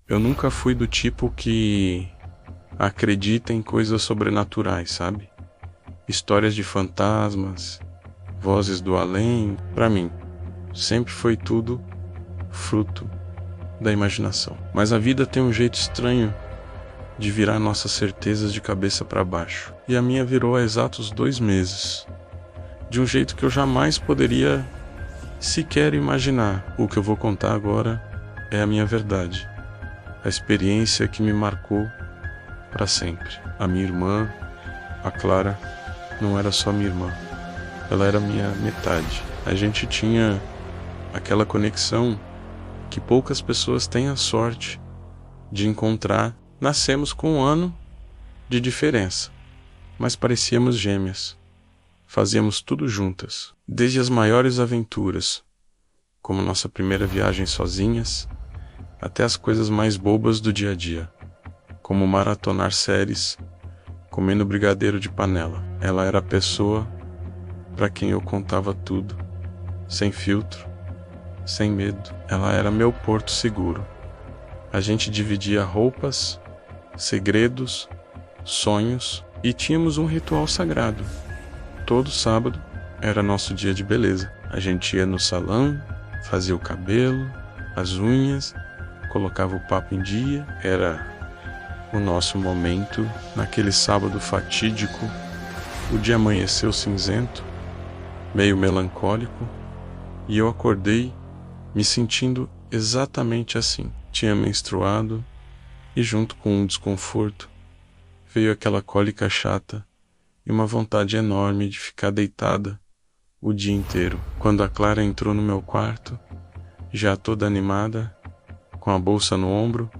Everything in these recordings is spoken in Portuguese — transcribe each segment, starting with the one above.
Eu nunca fui do tipo que acredita em coisas sobrenaturais, sabe? Histórias de fantasmas, vozes do além, pra mim, sempre foi tudo fruto da imaginação. Mas a vida tem um jeito estranho de virar nossas certezas de cabeça para baixo. E a minha virou há exatos 2 meses. De um jeito que eu jamais poderia sequer imaginar. O que eu vou contar agora é a minha verdade. A experiência que me marcou para sempre. A minha irmã, a Clara, não era só minha irmã. Ela era minha metade. A gente tinha aquela conexão que poucas pessoas têm a sorte de encontrar. Nascemos com 1 ano de diferença, mas parecíamos gêmeas. Fazíamos tudo juntas, desde as maiores aventuras, como nossa primeira viagem sozinhas, até as coisas mais bobas do dia a dia, como maratonar séries, comendo brigadeiro de panela. Ela era a pessoa para quem eu contava tudo, sem filtro, sem medo. Ela era meu porto seguro. A gente dividia roupas, segredos, sonhos e tínhamos um ritual sagrado. Todo sábado era nosso dia de beleza. A gente ia no salão, fazia o cabelo, as unhas, colocava o papo em dia. Era o nosso momento. Naquele sábado fatídico, o dia amanheceu cinzento, meio melancólico, e eu acordei me sentindo exatamente assim. Tinha menstruado e, junto com um desconforto, veio aquela cólica chata e uma vontade enorme de ficar deitada o dia inteiro. Quando a Clara entrou no meu quarto, já toda animada, com a bolsa no ombro,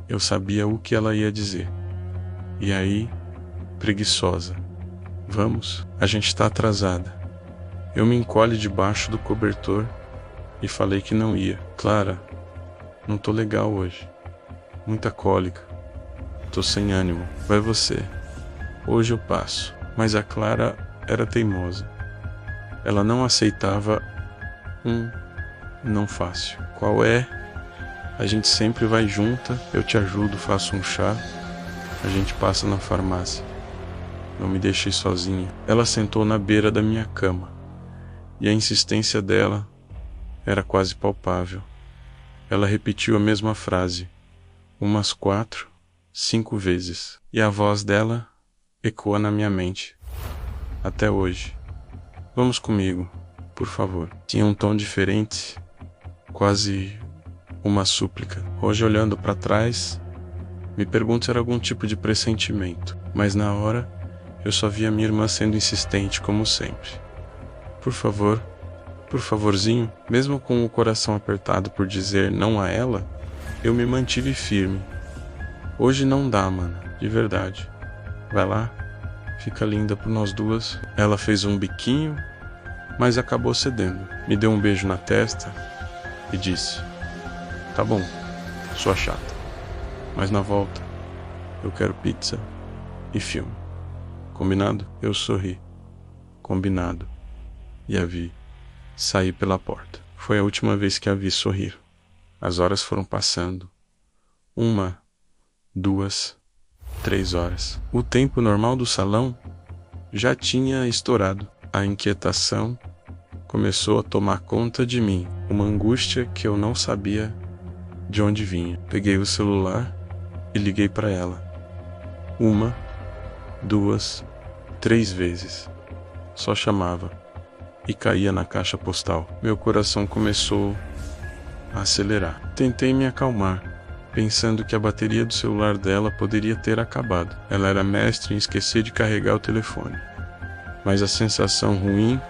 eu sabia o que ela ia dizer. E aí, preguiçosa: vamos, a gente tá atrasada. Eu me encolhi debaixo do cobertor e falei que não ia. Clara, não tô legal hoje. Muita cólica. Tô sem ânimo. Vai você. Hoje eu passo. Mas a Clara era teimosa. Ela não aceitava não fácil. Qual é? A gente sempre vai junta. Eu te ajudo, faço um chá. A gente passa na farmácia. Não me deixei sozinha. Ela sentou na beira da minha cama. E a insistência dela era quase palpável. Ela repetiu a mesma frase umas 4, 5 vezes. E a voz dela ecoa na minha mente até hoje. Vamos comigo, por favor. Tinha um tom diferente, quase uma súplica. Hoje, olhando para trás, me pergunto se era algum tipo de pressentimento, mas na hora eu só via minha irmã sendo insistente, como sempre. Por favor, por favorzinho. Mesmo com o coração apertado por dizer não a ela, eu me mantive firme. Hoje não dá, mano, de verdade. Vai lá, fica linda por nós duas. Ela fez um biquinho, mas acabou cedendo. Me deu um beijo na testa e disse: tá bom, sua chata, mas na volta eu quero pizza e filme. Combinado? Eu sorri. Combinado. E a vi sair pela porta. Foi a última vez que a vi sorrir. As horas foram passando. 1, 2, 3 horas. O tempo normal do salão já tinha estourado. A inquietação começou a tomar conta de mim. Uma angústia que eu não sabia de onde vinha. Peguei o celular e liguei para ela. 1, 2, 3 vezes. Só chamava e caía na caixa postal. Meu coração começou a acelerar. Tentei me acalmar, pensando que a bateria do celular dela poderia ter acabado. Ela era mestre em esquecer de carregar o telefone. Mas a sensação ruim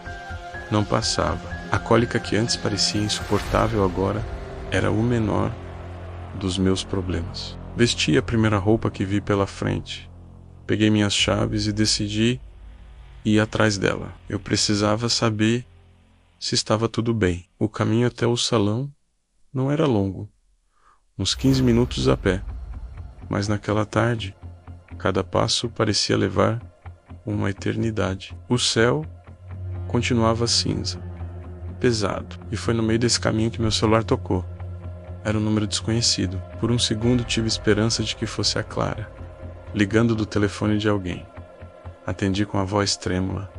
não passava. A cólica que antes parecia insuportável agora era o menor dos meus problemas. Vesti a primeira roupa que vi pela frente. Peguei minhas chaves e decidi ir atrás dela. Eu precisava saber se estava tudo bem. O caminho até o salão não era longo. Uns 15 minutos a pé. Mas naquela tarde, cada passo parecia levar uma eternidade. O céu continuava cinza, pesado, e foi no meio desse caminho que meu celular tocou. Era um número desconhecido. Por um segundo tive esperança de que fosse a Clara, ligando do telefone de alguém. Atendi com a voz trêmula.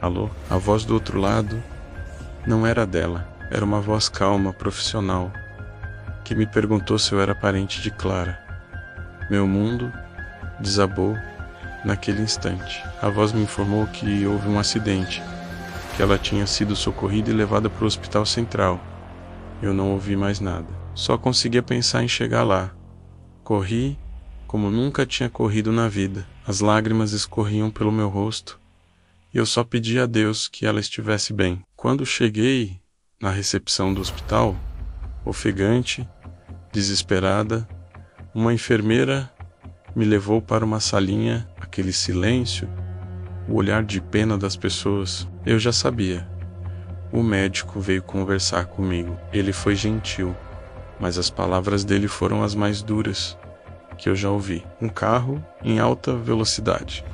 Alô? A voz do outro lado não era dela. Era uma voz calma, profissional, que me perguntou se eu era parente de Clara. Meu mundo desabou naquele instante. A voz me informou que houve um acidente, que ela tinha sido socorrida e levada para o hospital central. Eu não ouvi mais nada. Só conseguia pensar em chegar lá. Corri como nunca tinha corrido na vida. As lágrimas escorriam pelo meu rosto e eu só pedi a Deus que ela estivesse bem. Quando cheguei na recepção do hospital, ofegante, desesperada, uma enfermeira me levou para uma salinha. Aquele silêncio, o olhar de pena das pessoas. Eu já sabia. O médico veio conversar comigo. Ele foi gentil, mas as palavras dele foram as mais duras que eu já ouvi. Um carro em alta velocidade.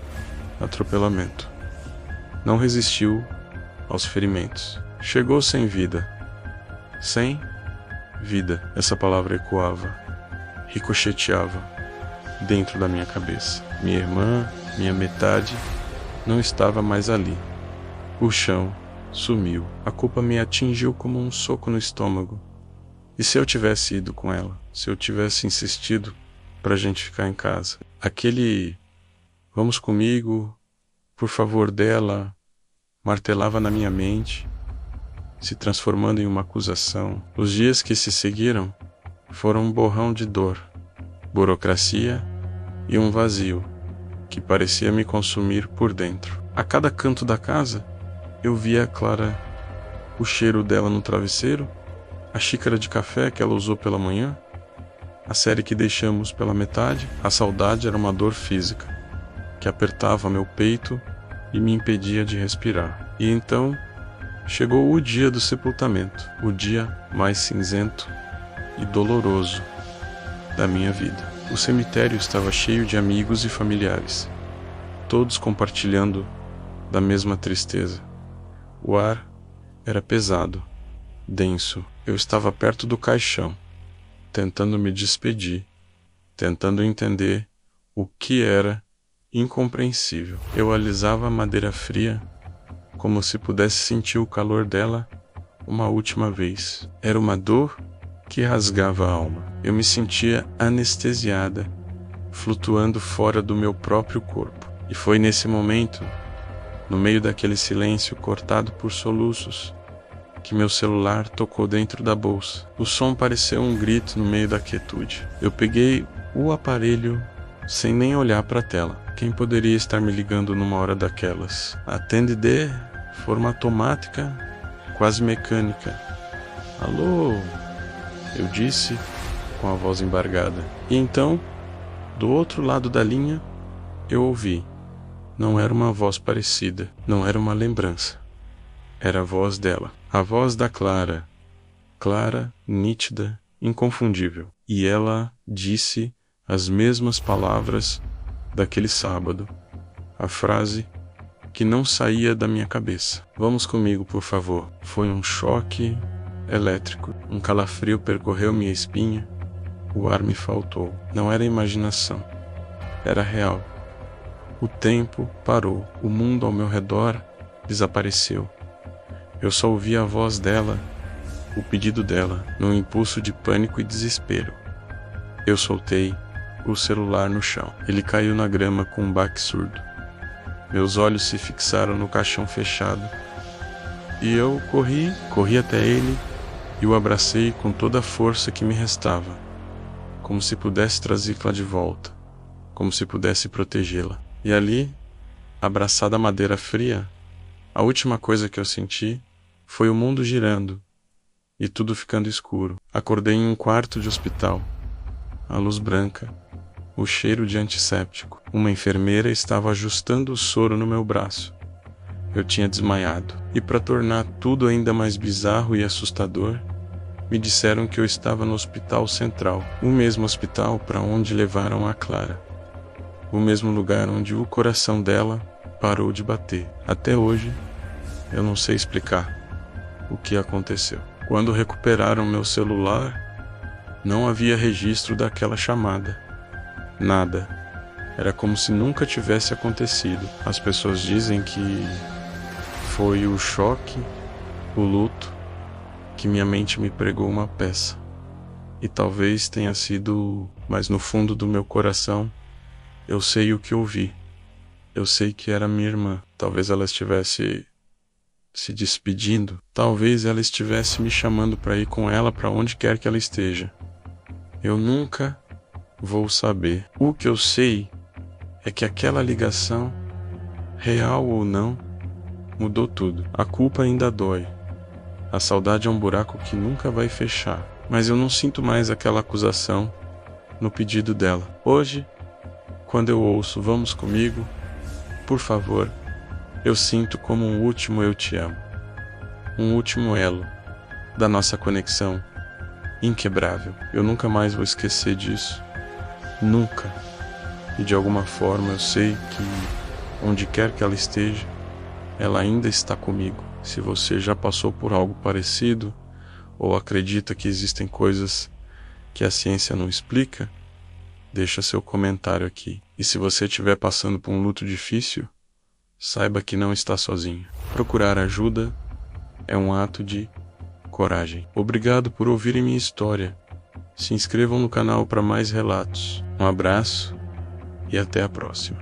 Atropelamento. Não resistiu aos ferimentos. Chegou sem vida. Sem vida. Essa palavra ecoava, ricocheteava dentro da minha cabeça. Minha irmã, minha metade, não estava mais ali. O chão sumiu. A culpa me atingiu como um soco no estômago. E se eu tivesse ido com ela? Se eu tivesse insistido pra gente ficar em casa? Aquele "vamos comigo, por favor" dela martelava na minha mente, se transformando em uma acusação. Os dias que se seguiram foram um borrão de dor, burocracia e um vazio que parecia me consumir por dentro. A cada canto da casa, eu via a Clara, o cheiro dela no travesseiro, a xícara de café que ela usou pela manhã, a série que deixamos pela metade. A saudade era uma dor física, que apertava meu peito e me impedia de respirar. E então, chegou o dia do sepultamento, o dia mais cinzento e doloroso da minha vida. O cemitério estava cheio de amigos e familiares, todos compartilhando da mesma tristeza. O ar era pesado, denso. Eu estava perto do caixão, tentando me despedir, tentando entender o que era incompreensível. Eu alisava a madeira fria, como se pudesse sentir o calor dela uma última vez. Era uma dor que rasgava a alma. Eu me sentia anestesiada, flutuando fora do meu próprio corpo. E foi nesse momento, no meio daquele silêncio cortado por soluços, que meu celular tocou dentro da bolsa. O som pareceu um grito no meio da quietude. Eu peguei o aparelho sem nem olhar para a tela. Quem poderia estar me ligando numa hora daquelas? Atende de forma automática, quase mecânica. Alô? Eu disse com a voz embargada. E então, do outro lado da linha, eu ouvi. Não era uma voz parecida, não era uma lembrança. Era a voz dela, a voz da Clara. Clara, nítida, inconfundível. E ela disse as mesmas palavras daquele sábado. A frase que não saía da minha cabeça. Vamos comigo, por favor. Foi um choque elétrico. Um calafrio percorreu minha espinha. O ar me faltou. Não era imaginação. Era real. O tempo parou. O mundo ao meu redor desapareceu. Eu só ouvi a voz dela, o pedido dela, num impulso de pânico e desespero. Eu soltei o celular no chão. Ele caiu na grama com um baque surdo. Meus olhos se fixaram no caixão fechado. E eu corri até ele e o abracei com toda a força que me restava, como se pudesse trazê-la de volta, como se pudesse protegê-la. E ali, abraçada à madeira fria, a última coisa que eu senti foi o mundo girando e tudo ficando escuro. Acordei em um quarto de hospital, a luz branca, o cheiro de antisséptico. Uma enfermeira estava ajustando o soro no meu braço. Eu tinha desmaiado. E para tornar tudo ainda mais bizarro e assustador, me disseram que eu estava no hospital central, o mesmo hospital para onde levaram a Clara, o mesmo lugar onde o coração dela parou de bater. Até hoje, eu não sei explicar o que aconteceu. Quando recuperaram meu celular, Não havia registro daquela chamada. Nada. Era como se nunca tivesse acontecido. As pessoas dizem que foi o choque, o luto, que minha mente me pregou uma peça. E talvez tenha sido, mas no fundo do meu coração, eu sei o que ouvi. Eu sei que era minha irmã. Talvez ela estivesse se despedindo. Talvez ela estivesse me chamando para ir com ela para onde quer que ela esteja. Eu nunca vou saber. O que eu sei é que aquela ligação, real ou não, mudou tudo. A culpa ainda dói. A saudade é um buraco que nunca vai fechar. Mas eu não sinto mais aquela acusação no pedido dela. Hoje, quando eu ouço "vamos comigo", por favor, eu sinto como um último "eu te amo". Um último elo da nossa conexão inquebrável. Eu nunca mais vou esquecer disso. Nunca. E de alguma forma eu sei que, onde quer que ela esteja, ela ainda está comigo. Se você já passou por algo parecido, ou acredita que existem coisas que a ciência não explica, deixa seu comentário aqui. E se você estiver passando por um luto difícil, saiba que não está sozinho. Procurar ajuda é um ato de coragem. Obrigado por ouvirem minha história. Se inscrevam no canal para mais relatos. Um abraço e até a próxima.